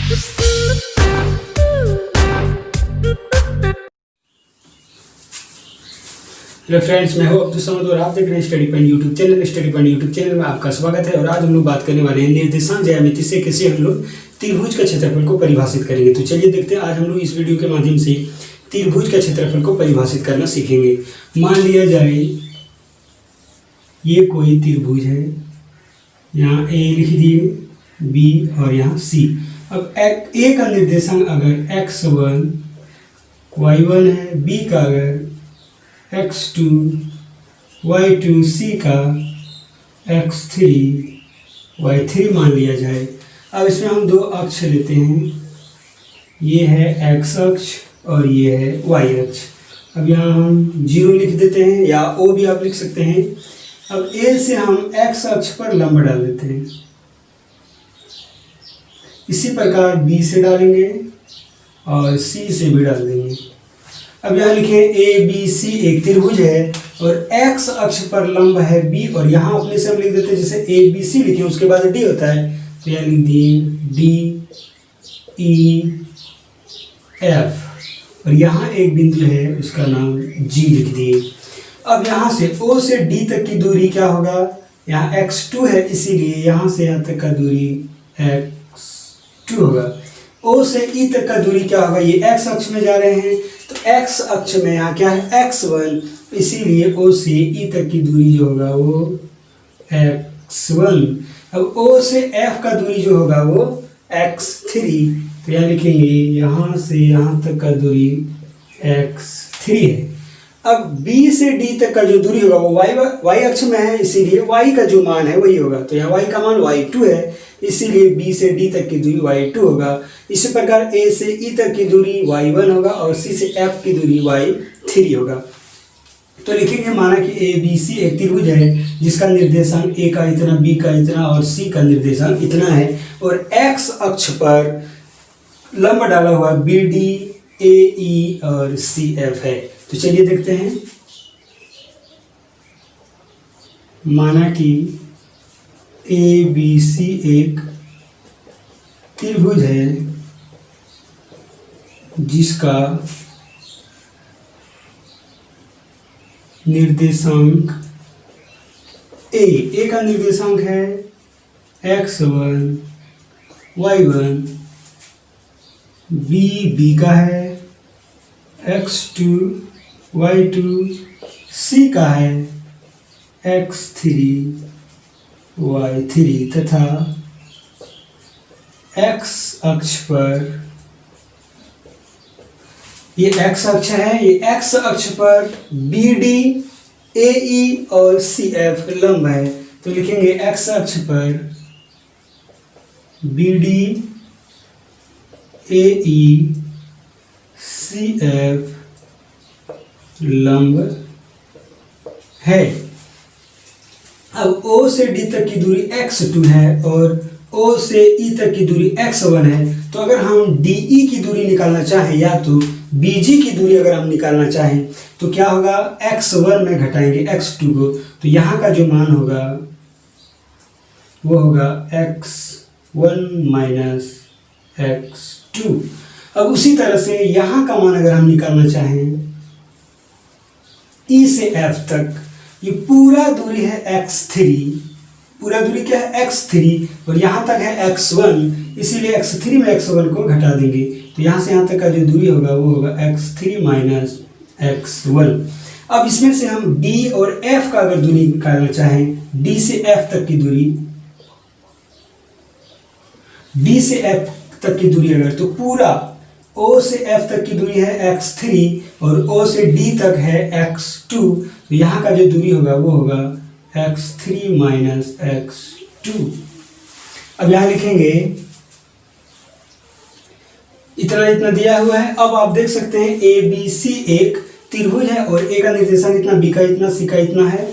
Hello friends, मैं हूं अब्दुल समद और आप देख रहे हैं study point YouTube channel. Study point YouTube channel में आपका स्वागत है। और आज हम लोग बात करने वाले हैं निर्देशांक ज्यामिति से कैसे हम लोग त्रिभुज का क्षेत्रफल को परिभाषित करेंगे। तो चलिए देखते हैं, आज हम लोग इस वीडियो के माध्यम से त्रिभुज का क्षेत्रफल को परिभाषित करना सीखेंगे। मान लिया जाए ये कोई त्रिभुज है, यहाँ ए लिख दिए, बी और यहाँ सी। अब ए का निर्देशांक अगर x1 y1 है, बी का अगर x2 y2, सी का x3 y3 मान लिया जाए। अब इसमें हम दो अक्ष लेते हैं, ये है x अक्ष और ये है y अक्ष। अब यहाँ हम 0 लिख देते हैं या O भी आप लिख सकते हैं। अब A से हम x अक्ष पर लंब डाल देते हैं, इसी प्रकार B से डालेंगे और C से भी डाल देंगे। अब यहाँ लिखें ABC एक त्रिभुज है और x अक्ष पर लंब है B, और यहाँ अपने से हम लिख देते हैं जैसे ABC लिखे उसके बाद D होता है, तो यहाँ लिख दिए DEF और यहाँ एक बिंदु है उसका नाम G लिख दिए। अब यहाँ से O से D तक की दूरी क्या होगा, यहाँ x2 है इसीलिए यहाँ से यहाँ तक का दूरी x2 होगा। O से E तक का दूरी क्या होगा, ये x अक्ष में जा रहे हैं तो x अक्ष में यहाँ क्या है x1, इसीलिए O से E तक की दूरी जो होगा वो x1। अब O से F का दूरी जो होगा वो x3, तो यहाँ लिखेंगे यहाँ से यहाँ तक का दूरी x3 है। अब B से D तक का जो दूरी होगा वो y अक्ष में है, इसीलिए y का जो मान है वही होगा, तो यहाँ y का मान y2 है, इसीलिए B से D तक की दूरी y2 होगा। इसी प्रकार A से E तक की दूरी y1 होगा और C से F की दूरी y3 होगा। तो लिखेंगे माना कि ABC एक त्रिभुज है जिसका निर्देशांक A का इतना, B का इतना और C का निर्देशांक इतना है, और X अक्ष पर लंब डाला हुआ BD, AE और CF है। तो चलिए देखते हैं, माना कि ABC एक त्रिभुज है जिसका निर्देशांक A का निर्देशांक है x1 y1, B का है x2 y2, C का है x3 y3 तथा x अक्ष पर ये x अक्ष है, ये x अक्ष पर BD, AE और CF लंब है। तो लिखेंगे x अक्ष पर BD, AE, CF लंब है। अब O से D तक की दूरी x2 है और O से E तक की दूरी x1 है, तो अगर हम DE की दूरी निकालना चाहें या तो BG की दूरी अगर हम निकालना चाहें तो क्या होगा, x1 में घटाएंगे x2 को, तो यहाँ का जो मान होगा वो होगा x1 माइनस x2। अब उसी तरह से यहाँ का मान अगर हम निकालना चाहें E से F तक, ये पूरा दूरी है x3, पूरा दूरी क्या है x3 और यहाँ तक है x1, इसीलिए x3 में x1 को घटा देंगे, तो यहाँ से यहाँ तक का जो दूरी होगा वो होगा x3 माइनस x1। अब इसमें से हम D और F का अगर दूरी निकालना चाहें, D से F तक की दूरी, D से F तक की दूरी अगर, तो पूरा O से F तक की दूरी है x3 और O से D तक है x2, तो यहाँ का जो दूरी होगा वो होगा x3 माइनस x2। अब यहाँ लिखेंगे इतना इतना दिया हुआ है। अब आप देख सकते हैं ABC एक त्रिभुज है और A का निर्देशांक इतना, B का इतना, C का इतना है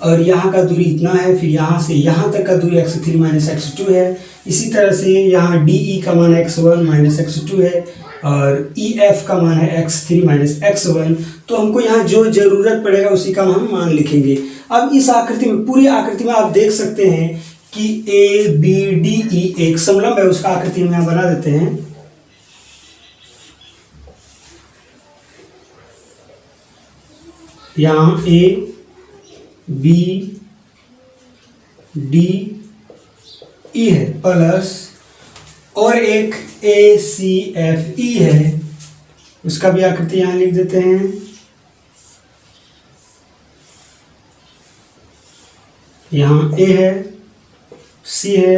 और यहाँ का दूरी इतना है, फिर यहाँ से यहाँ तक का दूरी x3 माइनस x2 है। इसी तरह से यहाँ DE का मान x1 माइनस x2 है और EF का मान है x3 माइनस x1। तो हमको यहाँ जो जरूरत पड़ेगा उसी का हम मान लिखेंगे। अब इस आकृति में, पूरी आकृति में आप देख सकते हैं कि ए बी डी ई एक समलंब है, उसका आकृति हम यहां बना देते हैं। यहां ए बी डी ई है प्लस और एक ए सी एफ ई है, उसका भी आकृति यहां लिख देते हैं। यहाँ ए है, सी है,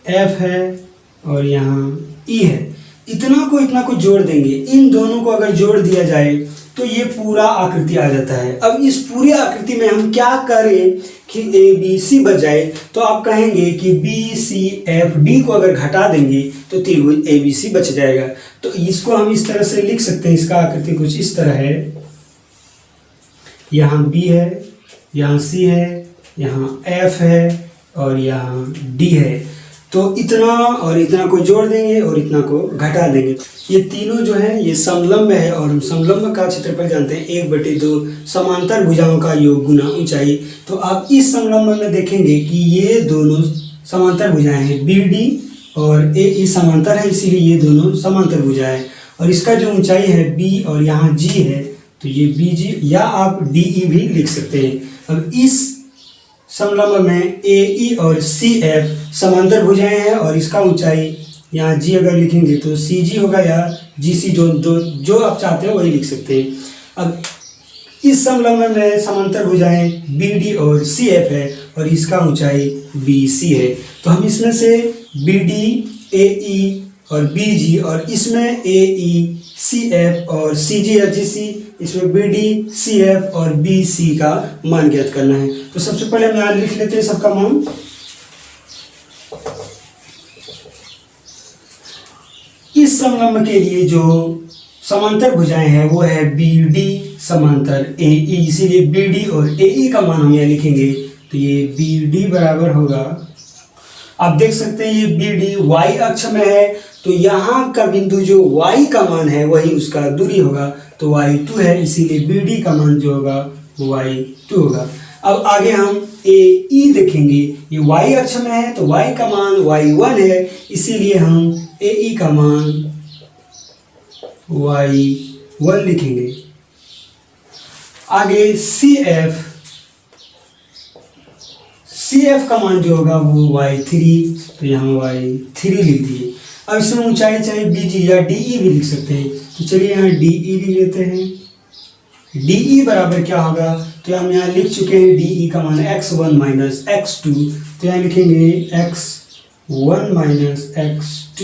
एफ है और यहाँ ई है। इतना को जोड़ देंगे, इन दोनों को अगर जोड़ दिया जाए तो ये पूरा आकृति आ जाता है। अब इस पूरी आकृति में हम क्या करें कि ए बी सी बच जाए, तो आप कहेंगे कि बी सी एफ डी को अगर घटा देंगे तो त्रिभुज ए बी सी बच जाएगा। तो इसको हम इस तरह से लिख सकते हैं, इसका आकृति कुछ इस तरह है। यहाँ बी है, यहाँ सी है, यहाँ एफ है और यहाँ डी है। तो इतना और इतना को जोड़ देंगे और इतना को घटा देंगे। ये तीनों जो है ये समलंब है और हम समलंब का क्षेत्रफल जानते हैं 1/2 समांतर भुजाओं का योग गुना ऊंचाई। तो आप इस समलंब में देखेंगे कि ये दोनों समांतर भुजाएं हैं, बी डी और ए ई समांतर है, इसीलिए ये दोनों समांतर भुजाएं। और इसका जो ऊंचाई है बी और यहाँ जी है, तो ये बी जी या आप डी ई भी लिख सकते हैं। अब इस समलंब में ए ई और सी एफ समांतर भुजाएं हैं और इसका ऊंचाई यहाँ जी अगर लिखेंगे तो सी जी होगा या जी सी, जो आप चाहते हो वही लिख सकते हैं। अब इस समलंब में समांतर भुजाएं बी डी और सी एफ है और इसका ऊंचाई बी सी है। तो हम इसमें से बी डी ए ई और बी जी और इसमें ए ई सी एफ और सी जी या जी सी, इसमें बी डी सी एफ और बी सी का मान ज्ञात करना है। तो सबसे पहले हम यहाँ लिख लेते हैं सबका मान। इस समलंब के लिए जो समांतर भुजाएं हैं वो है बी डी समांतर ए ई, इसीलिए बी डी और ए ई का मान हम यहाँ लिखेंगे। तो ये बी डी बराबर होगा, आप देख सकते हैं ये बी डी वाई अक्ष में है, तो यहाँ का बिंदु जो y का मान है वही उसका दूरी होगा, तो y2 है, इसीलिए BD का मान जो होगा वो y2 होगा। अब आगे हम AE देखेंगे, ये y अक्ष में है तो y का मान y1 है, इसीलिए हम AE का मान y1 लिखेंगे। आगे CF का मान जो होगा वो y3, तो यहाँ y3 लिख दिए। अब इसमें ऊंचाई चाहे BG या DE भी लिख सकते हैं, तो चलिए यहाँ DE लिख लेते हैं। DE बराबर क्या होगा, तो हम यहाँ लिख चुके हैं DE का मान x1 माइनस x2, तो यहाँ लिखेंगे x1 माइनस x2।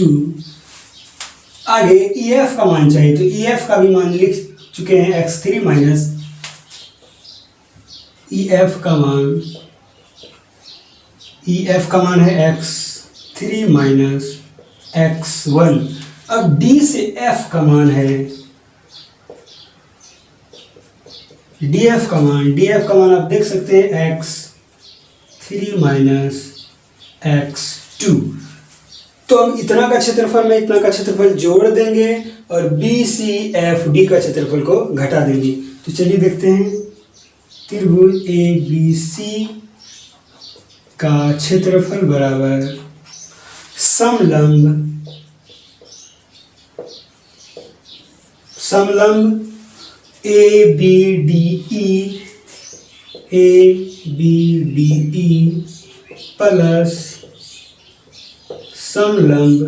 आगे EF का मान चाहिए, तो EF का भी मान लिख चुके हैं x3 माइनस EF का मान है x3 माइनस x1। अब D से F का मान है, DF का मान आप देख सकते हैं x3 माइनस x2। तो हम इतना का क्षेत्रफल में इतना का क्षेत्रफल जोड़ देंगे और BCFD का क्षेत्रफल को घटा देंगे। तो चलिए देखते हैं, त्रिभुज ABC का क्षेत्रफल बराबर समलंब ABDE प्लस समलंब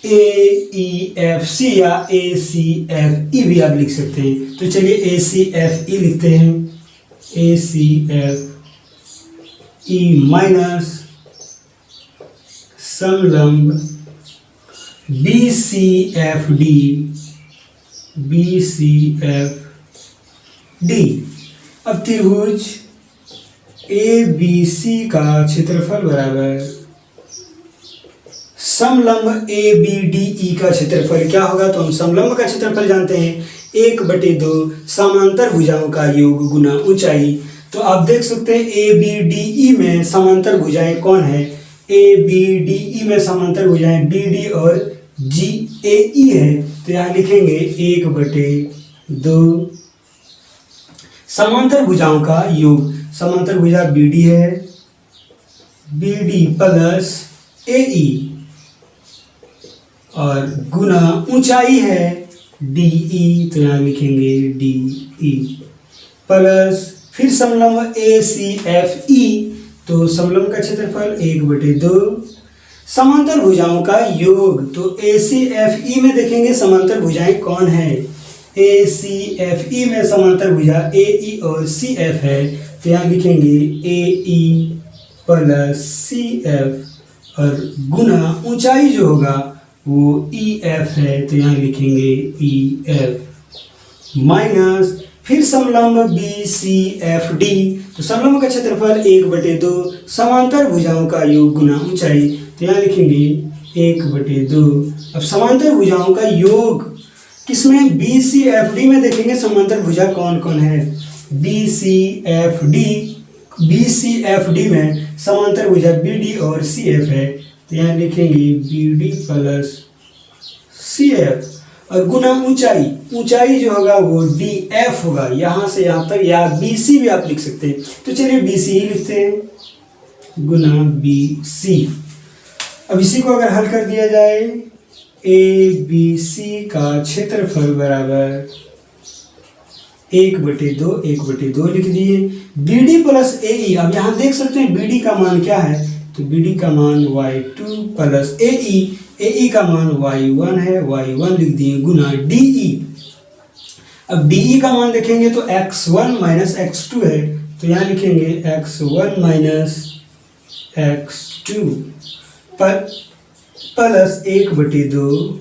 AEFC या ACFE भी आप लिख सकते हैं। तो चलिए ACFE लिखते हैं, ACFE माइनस समलंब BCFD अब त्रिभुज ABC का क्षेत्रफल बराबर समलंब ABDE का क्षेत्रफल क्या होगा, तो हम समलंब का क्षेत्रफल जानते हैं 1/2 समांतर भुजाओं का योग गुना ऊंचाई। तो आप देख सकते हैं ABDE में समांतर भुजाएं कौन है, ABDE में समांतर भुजाएं BD और GAE है, तो यहाँ लिखेंगे 1/2 समांतर भुजाओं का योग। समांतर भुजा BD है बी डी प्लस ए ई और गुना ऊंचाई है डी ई, तो यहाँ लिखेंगे डी ई प्लस फिर समलंब ए सी एफ ई, तो समलंब का क्षेत्रफल 1/2 समांतर भुजाओं का योग। तो ए सी एफ ई में देखेंगे समांतर भुजाएं कौन है। ए सी एफ ई में समांतर भुजा ए ई और सी एफ है, तो यहाँ लिखेंगे ए ई प्लस सी एफ और गुना ऊंचाई जो होगा वो ई एफ है, तो यहाँ लिखेंगे ई एफ माइनस फिर समलंब बी सी एफ डी, तो समलंब का क्षेत्रफल 1/2 समांतर भुजाओं का योग गुना ऊंचाई, तो यहाँ लिखेंगे 1/2। अब समांतर भुजाओं का योग किसमें, बी सी एफ डी में देखेंगे समांतर भुजा कौन कौन है। बी सी एफ डी में समांतर भुजा बी डी और सी एफ है, तो यहाँ लिखेंगे B D plus C F और गुना ऊंचाई जो होगा वो डी एफ होगा, यहाँ से यहाँ तक, या बी सी भी आप लिख सकते हैं। तो चलिए बी सी ही लिखते हैं, गुना बी सी। अब इसी को अगर हल कर दिया जाए, ए बी सी का क्षेत्रफल बराबर 1/2 लिख दिए। बी डी प्लस ए ई, अब यहाँ देख सकते हैं बी डी का मान क्या है, तो बी डी का मान y2 प्लस ए ई का मान y1 है, y1 लिख दिए गुना डी ई। अब डी ई का मान देखेंगे तो x1 माइनस x2 है, तो यहाँ लिखेंगे x1 माइनस x2 प्लस 1/2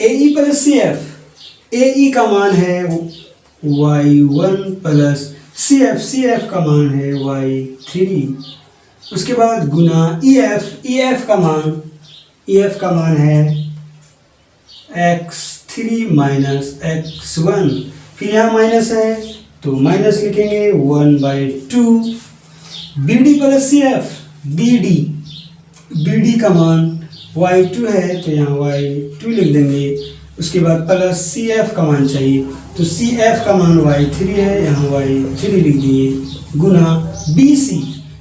ए ई प्लस सी एफ। ए ई का मान है y1 प्लस सी एफ का मान है y3। उसके बाद गुना ई एफ का मान है x3 माइनस x1, फिर यहाँ माइनस है तो माइनस लिखेंगे 1/2। B D plus C F, B D का मान y2 है, तो यहाँ y2 लिख देंगे। उसके बाद प्लस सी एफ का मान चाहिए, तो सी एफ का मान y3 है, यहाँ y3 लिख दिए गुना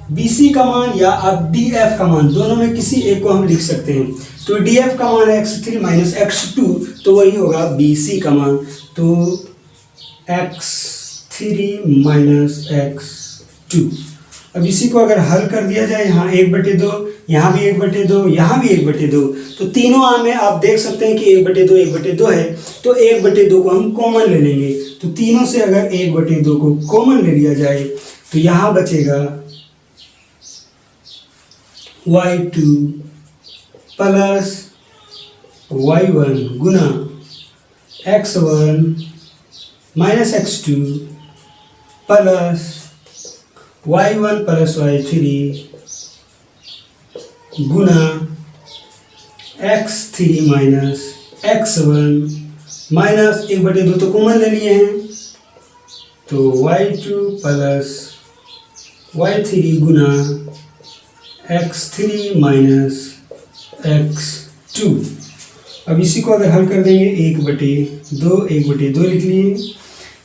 बी सी का मान या अब डी एफ का मान, दोनों में किसी एक को हम लिख सकते हैं। तो डी एफ का मान है x3 माइनस x2, तो वही होगा बी सी का मान, तो x3 माइनस x2। अब इसी को अगर हल कर दिया जाए, यहाँ 1/2, यहाँ भी 1/2, यहाँ भी 1/2, तो तीनों आम में आप देख सकते हैं कि 1/2 है, तो 1/2 को हम कॉमन ले लेंगे। तो तीनों से अगर 1/2 को कॉमन ले लिया जाए तो यहाँ बचेगा y2 प्लस y1 गुना x1 minus x2 plus y1 plus y3 गुना x3 माइनस x1 माइनस 1/2 तो कॉमन ले लिए हैं, तो y2 प्लस y3 गुना x3 माइनस x2। अब इसी को अगर हल कर देंगे 1/2 लिख लिए।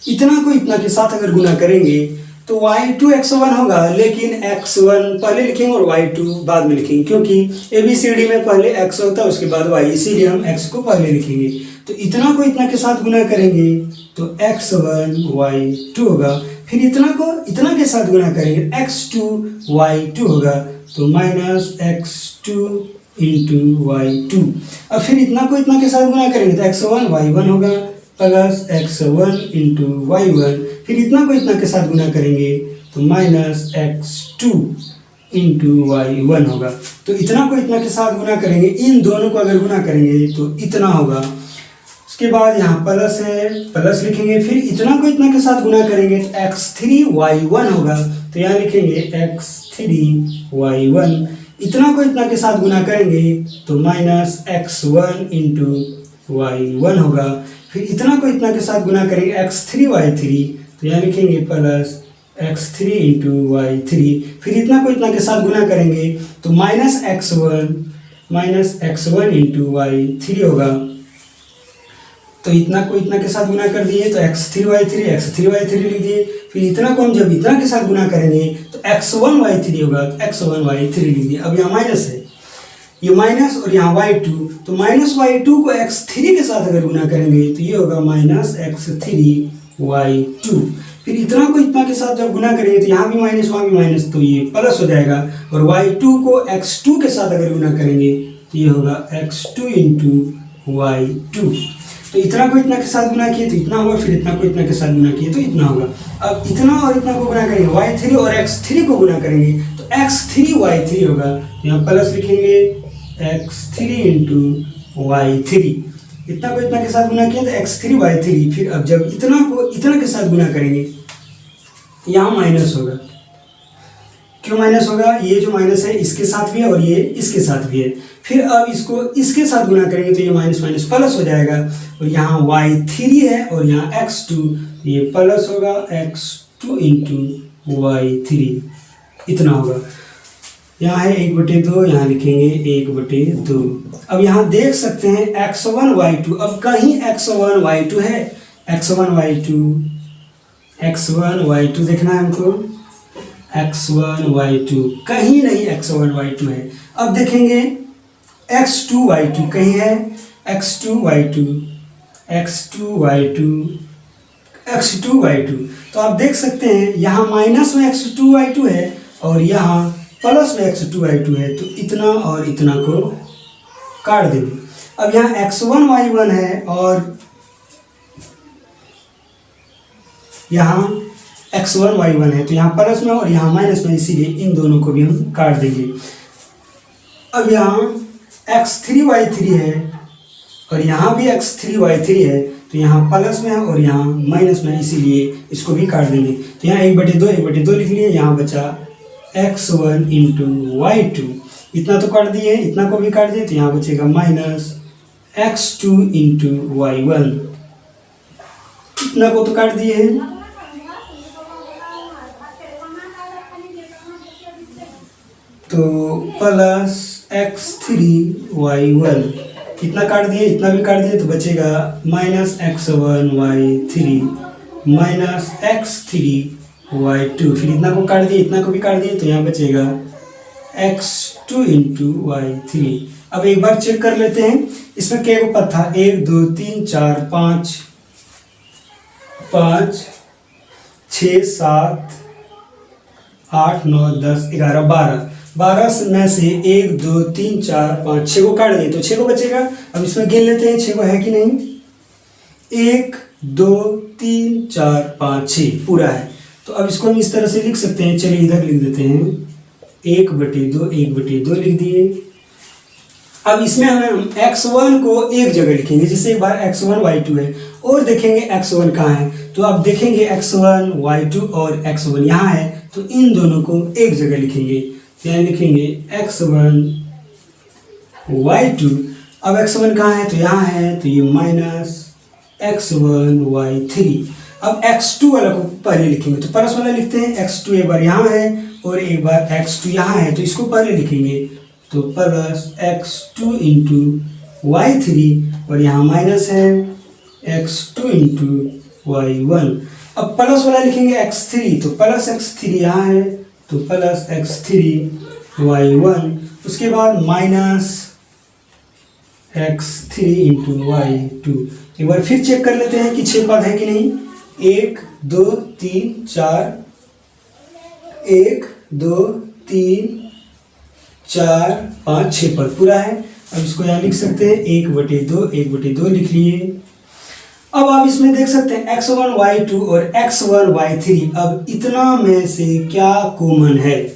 इतना को इतना के साथ अगर गुना करेंगे तो y2 x1 होगा, लेकिन x1 पहले लिखेंगे और y2 बाद में लिखेंगे, क्योंकि ABCD में पहले x होता है उसके बाद y, इसीलिए हम x को पहले लिखेंगे। तो इतना को इतना के साथ गुना करेंगे तो x1 y2 होगा, फिर इतना को इतना के साथ गुना करेंगे x2 y2 होगा, तो माइनस x2 इंटू y2। अब फिर इतना को इतना के साथ गुना करेंगे तो x1 y1 होगा प्लस x1 इंटू y1, फिर इतना को इतना के साथ गुना करेंगे तो माइनस x2 इंटू y1 होगा। तो इतना को इतना के साथ गुना करेंगे, इन दोनों को अगर गुना करेंगे तो इतना होगा। उसके बाद यहाँ प्लस है, प्लस लिखेंगे, फिर इतना को इतना के साथ गुना करेंगे तो x3 y1 होगा, तो यहाँ लिखेंगे x3 y1। इतना को इतना के साथ गुना करेंगे तो माइनस x1 इंटू y1 होगा, फिर इतना को इतना के साथ गुना करेंगे x3 y3, तो यहाँ लिखेंगे प्लस x3 इंटू y3, फिर इतना को इतना के साथ गुना करेंगे तो माइनस x1 इंटू y3 होगा। तो इतना को इतना के साथ गुना कर दिए तो x3y3 x3y3 लिख दिए। फिर इतना को हम जब इतना के साथ गुना करेंगे तो x1y3 होगा, तो x1y3 लिख दिए। अब यहाँ माइनस है, ये माइनस और यहाँ y2, तो माइनस y2 को x3 के साथ अगर गुना करेंगे तो ये होगा माइनस x3y2। फिर इतना को इतना के साथ जब गुना करेंगे तो यहाँ भी माइनस वहाँ भी माइनस, तो ये प्लस हो जाएगा। और y2 को x2 के साथ अगर गुना करेंगे तो ये होगा x2 इंटू y2। तो इतना को इतना के साथ गुना किए तो इतना होगा, फिर इतना को इतना के साथ गुना किए तो इतना होगा। अब इतना और इतना को गुना करेंगे, y3 और x3 को गुना करेंगे तो x3y3 होगा। यहाँ प्लस लिखेंगे x3 इंटू y3। इतना को इतना के साथ गुना किया तो x3y3। फिर अब जब इतना को इतना के साथ गुना करेंगे यहाँ माइनस होगा। क्यों माइनस होगा? ये जो माइनस है इसके साथ भी है और ये इसके साथ भी है। फिर अब इसको इसके साथ गुना करेंगे तो ये माइनस माइनस प्लस हो जाएगा। और यहाँ y3 है और यहाँ x2, ये प्लस होगा x2 इंटू y3, इतना होगा। यहाँ है 1/2, यहाँ लिखेंगे 1/2। अब यहाँ देख सकते हैं x1 y2, अब कहीं x1 y2 है, x1 y2 देखना है हमको, x1 y2 कहीं नहीं, x1 y2 है। अब देखेंगे x2 y2 कहीं है, x2 y2। तो आप देख सकते हैं यहाँ माइनस में x2 y2 है और यहाँ प्लस में x2 y2 है, तो इतना और इतना को काट देंगे। अब यहाँ x1 y1 है और यहाँ x1 y1 है, तो यहाँ प्लस में और यहाँ माइनस में, इसीलिए इन दोनों को भी हम काट देंगे। अब यहाँ x3 y3 है और यहाँ भी x3 y3 है, तो यहाँ प्लस में है और यहाँ माइनस में, इसीलिए इसको भी काट देंगे। तो यहाँ 1/2 लिख लिए, यहाँ बचा x1 इंटू y2। इतना तो काट दिए, इतना को भी काट दिए, तो यहाँ बचेगा माइनस x2 इंटू y1। इतना को तो काट दिए हैं, तो प्लस x3y1। इतना काट दिए, इतना भी काट दिए, तो बचेगा माइनस x1y3 माइनस x3y2। फिर इतना को काट दिए, इतना को भी काट दिए, तो यहाँ बचेगा x2 इंटू y3। अब एक बार चेक कर लेते हैं इसमें क्या पद था, 1 2 3 4 5 5 6 7 8 9 10 11 12 में से 1 2 3 4 5 6 को काट दिए तो 6 को बचेगा। अब इसमें गिन लेते हैं 6 को है कि नहीं, 1 2 3 4 5 6 पूरा है। तो अब इसको हम इस तरह से लिख सकते हैं, चलिए इधर लिख देते हैं 1/2 लिख दिए। अब इसमें हम x1 को एक जगह लिखेंगे, जैसे एक बार x1 y2 है और देखेंगे x1 कहाँ है, तो अब देखेंगे x1 y2 और x1 यहाँ है, तो इन दोनों को एक जगह लिखेंगे। यहाँ लिखेंगे x1 y2। अब x1 कहाँ है, तो यहाँ है, तो ये माइनस x1 y3। अब x2 वाला को पहले लिखेंगे, तो प्लस वाला लिखते हैं, x2 एक बार यहाँ है और एक बार x2 यहाँ है, तो इसको पहले लिखेंगे, तो प्लस x2 इंटू y3 और यहाँ माइनस है x2 इंटू y1। अब प्लस वाला लिखेंगे x3, तो प्लस x3 यहाँ है, तो प्लस x3 y1। उसके बाद माइनस x3 इंटू y2। एक बार फिर चेक कर लेते हैं कि 6 पद है कि नहीं, 1 2 3 4 1 2 3 4 5 6 पद पूरा है। अब इसको यहाँ लिख सकते हैं 1/2 लिख लिए। अब आप इसमें देख सकते हैं x1 y2 और x1 y3। अब इतना में से क्या कॉमन है,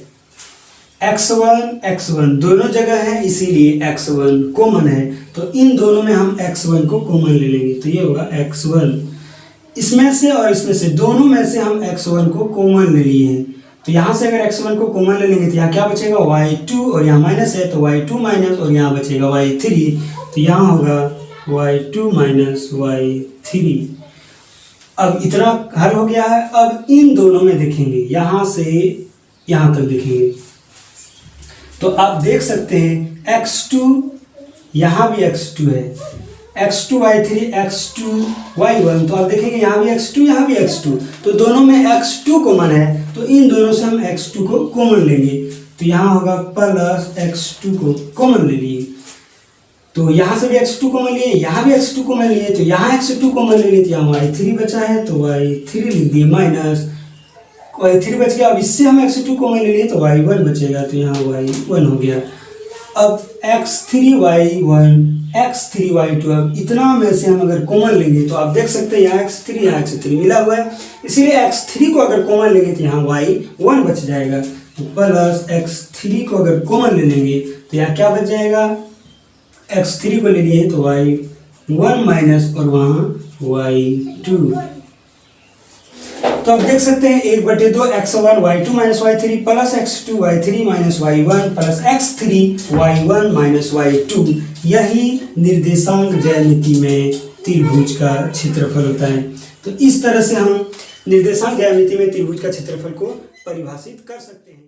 x1 दोनों जगह है, इसीलिए x1 कॉमन है, तो इन दोनों में हम x1 को कॉमन ले लेंगे, तो ये होगा x1। इसमें से और इसमें से, दोनों में से हम x1 को कॉमन ले लिए हैं, तो यहाँ से अगर x1 को कॉमन ले लेंगे तो यहाँ क्या बचेगा, y2 और यहाँ माइनस है, तो y2 माइनस और यहाँ बचेगा y3, तो यहाँ होगा y2 माइनस y3। अब इतना हल हो गया है। अब इन दोनों में देखेंगे, यहाँ से यहाँ तक देखेंगे, तो आप देख सकते हैं x2, यहाँ भी x2 है, x2 y3 x2 y1, तो आप देखेंगे यहाँ भी x2 यहाँ भी x2, तो दोनों में x2 कॉमन है, तो इन दोनों से हम x2 को कॉमन लेंगे, तो यहाँ होगा प्लस x2 को कॉमन ले लिए, तो यहाँ से भी x2 कॉमन लिए, यहाँ भी x2 कॉमन लिए, तो यहाँ x2 कॉमन ले लिए, तो यहाँ y3 बचा है तो y3 लिख दिए, माइनस y3 बच गया। अब इससे हम x2 कॉमन ले लिए तो y1 बचेगा, तो यहाँ y1 हो गया। अब x3 y1 x3 y2, अब इतना में से हम अगर कॉमन लेंगे तो आप देख सकते हैं यहाँ x3 मिला हुआ है, इसीलिए x3 को अगर कॉमन लेंगे तो यहाँ y1 बच जाएगा, तो प्लस x3 को अगर कॉमन ले लेंगे तो यहाँ क्या बच जाएगा, x3 को ले लिए तो y1 माइनस और वहाँ y2, तो आप देख सकते हैं 1/2 x1 y2 minus y3 plus x2 y3 minus y1 plus x3 y1 minus y2, यही निर्देशांक ज्यामिति में त्रिभुज का क्षेत्रफल होता है। तो इस तरह से हम निर्देशांक ज्यामिति में त्रिभुज का क्षेत्रफल को परिभाषित कर सकते हैं।